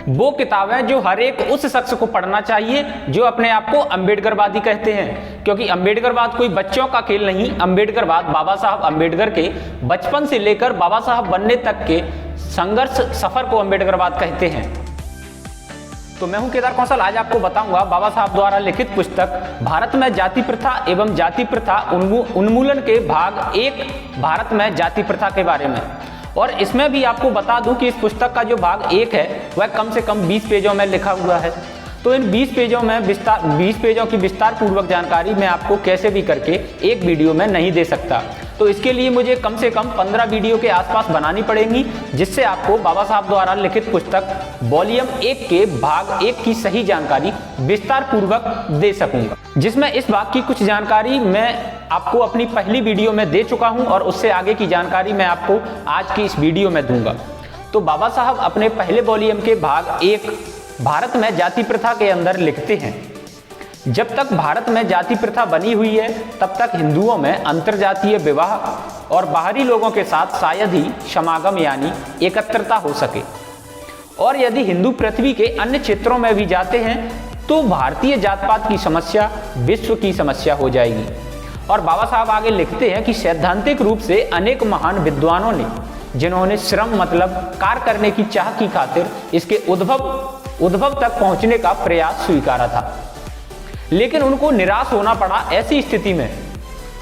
वो किताबें जो हर एक उस शख्स को पढ़ना चाहिए जो अपने आप को अम्बेडकरवादी कहते हैं, क्योंकि अम्बेडकरवाद कोई बच्चों का खेल नहीं। अम्बेडकरवाद बाबा साहब अम्बेडकर के बचपन से लेकर बाबा साहब बनने तक के संघर्ष सफर को अम्बेडकरवाद कहते हैं। तो मैं हूं केदार कौशल। आज आपको बताऊंगा बाबा साहब द्वारा लिखित पुस्तक भारत में जाति प्रथा एवं जाति प्रथा उन्मूलन के भाग 1 भारत में जाति प्रथा के बारे में। और इसमें भी आपको बता दूं कि इस पुस्तक का जो भाग 1 है वह कम से कम 20 पेजों में लिखा हुआ है। तो इन 20 पेजों में 20 पेजों की विस्तार पूर्वक जानकारी मैं आपको कैसे भी करके एक वीडियो में नहीं दे सकता। तो इसके लिए मुझे कम से कम 15 वीडियो के आसपास बनानी पड़ेंगी, जिससे आपको बाबा साहब द्वारा लिखित पुस्तक वॉल्यूम 1 के भाग 1 की सही जानकारी विस्तार पूर्वक दे सकूंगा, जिसमें इस भाग की कुछ जानकारी मैं आपको अपनी पहली वीडियो में दे चुका हूं और उससे आगे की जानकारी मैं आपको आज की इस वीडियो में दूंगा। तो बाबा साहब अपने पहले वॉल्यूम के भाग 1 भारत में जाति प्रथा के अंदर लिखते हैं, जब तक भारत में जाति प्रथा बनी हुई है तब तक हिंदुओं में अंतरजातीय विवाह और बाहरी लोगों के साथ शायद ही समागम यानी एकत्रता हो सके, और यदि हिंदू पृथ्वी के अन्य क्षेत्रों में भी जाते हैं तो भारतीय जात पात की समस्या विश्व की समस्या हो जाएगी। और बाबा साहब आगे लिखते हैं कि सैद्धांतिक रूप से अनेक महान विद्वानों ने, जिन्होंने श्रम मतलब कार्य करने की चाह की खातिर इसके उद्भव तक पहुंचने का प्रयास स्वीकारा था, लेकिन उनको निराश होना पड़ा। ऐसी स्थिति में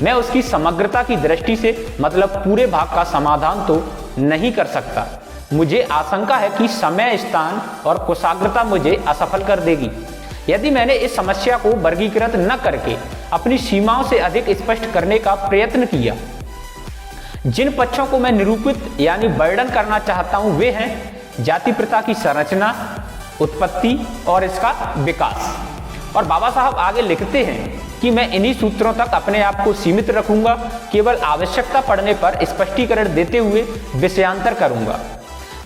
मैं उसकी समग्रता की दृष्टि से मतलब पूरे भाग का समाधान तो नहीं कर सकता। मुझे आशंका है कि समय, स्थान और कुशाग्रता मुझे असफल कर देगी यदि मैंने इस समस्या को वर्गीकृत न करके अपनी सीमाओं से अधिक स्पष्ट करने का प्रयत्न किया। जिन पक्षों को मैं निरूपित यानी वर्णन करना चाहता हूं वे हैं जाति प्रथा की संरचना, उत्पत्ति और इसका विकास। और बाबा साहब आगे लिखते हैं कि मैं इन्हीं सूत्रों तक अपने आप को सीमित रखूंगा, केवल आवश्यकता पड़ने पर स्पष्टीकरण देते हुए विषयांतर करूंगा।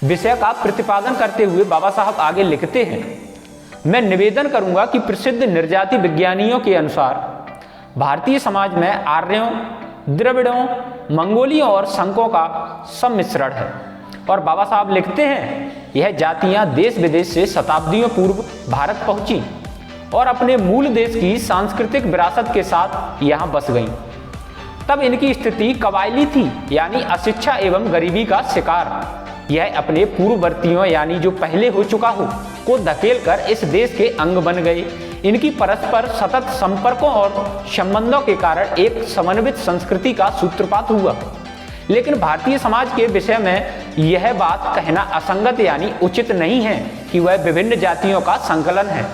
विषय का प्रतिपादन करते हुए बाबा साहब आगे लिखते हैं, मैं निवेदन करूंगा कि प्रसिद्ध निर्जाति विज्ञानियों के अनुसार भारतीय समाज में आर्यों, द्रविड़ों, मंगोलियों और संकों का सम्मिश्रण है। और बाबा साहब लिखते हैं यह जातियां देश विदेश से शताब्दियों पूर्व भारत पहुंची और अपने मूल देश की सांस्कृतिक विरासत के साथ यहाँ बस गईं। तब इनकी स्थिति कबायली थी यानी अशिक्षा एवं गरीबी का शिकार। यह अपने पूर्ववर्तियों यानी जो पहले हो चुका हो को धकेल कर इस देश के अंग बन गए। इनकी परस्पर सतत संपर्कों और संबंधों के कारण एक समन्वित संस्कृति का सूत्रपात हुआ। लेकिन भारतीय समाज के विषय में यह बात कहना असंगत यानी उचित नहीं है कि वह विभिन्न जातियों का संकलन है।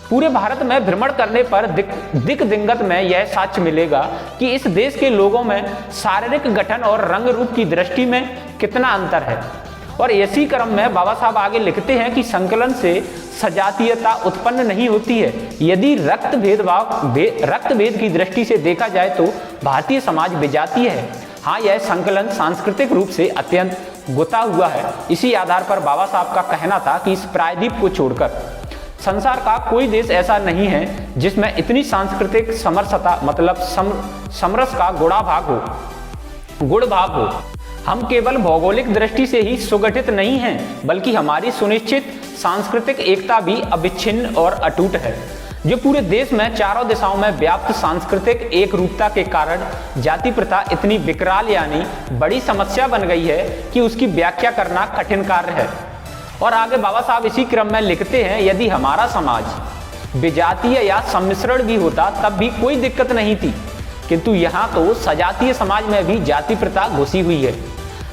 पूरे भारत में भ्रमण करने पर दिक दिंगत में यह साक्ष्य मिलेगा कि इस देश के लोगों में शारीरिक गठन और रंग रूप की दृष्टि में कितना अंतर है। और इसी क्रम में बाबा साहब आगे लिखते हैं कि संकलन से सजातीयता उत्पन्न नहीं होती है। यदि रक्त भेद की दृष्टि से देखा जाए तो भारतीय समाज विजातीय है। हाँ, यह संकलन सांस्कृतिक रूप से अत्यंत गुता हुआ है। इसी आधार पर बाबा साहब का कहना था कि इस प्रायद्वीप को छोड़कर संसार का कोई देश ऐसा नहीं है जिसमें इतनी सांस्कृतिक समरसता मतलब समरस का गुण भाव हो। हम केवल भौगोलिक दृष्टि से ही सुगठित नहीं हैं, बल्कि हमारी सुनिश्चित सांस्कृतिक एकता भी अविच्छिन्न और अटूट है, जो पूरे देश में चारों दिशाओं में व्याप्त सांस्कृतिक एक रूपता के कारण जाति प्रथा इतनी विकराल यानी बड़ी समस्या बन गई है कि उसकी व्याख्या करना कठिन कार्य है। और आगे बाबा साहब इसी क्रम में लिखते हैं, यदि हमारा समाज विजातीय या सम्मिश्रण भी होता तब भी कोई दिक्कत नहीं थी, किंतु यहाँ तो सजातीय समाज में भी जाति प्रथा घुसी हुई है।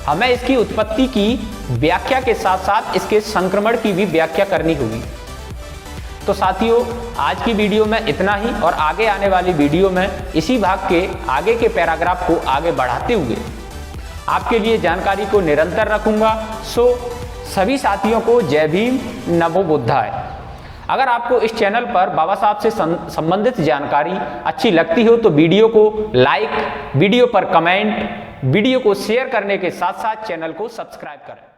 हमें इसकी उत्पत्ति की व्याख्या के साथ साथ इसके संक्रमण की भी व्याख्या करनी होगी। तो साथियों, आज की वीडियो में इतना ही, और आगे आने वाली वीडियो में इसी भाग के आगे के पैराग्राफ को आगे बढ़ाते हुए आपके लिए जानकारी को निरंतर रखूंगा। सो सभी साथियों को जय भीम, नमो बुद्धाय। अगर आपको इस चैनल पर बाबा साहब से संबंधित जानकारी अच्छी लगती हो तो वीडियो को लाइक, वीडियो पर कमेंट, वीडियो को शेयर करने के साथ साथ चैनल को सब्सक्राइब करें।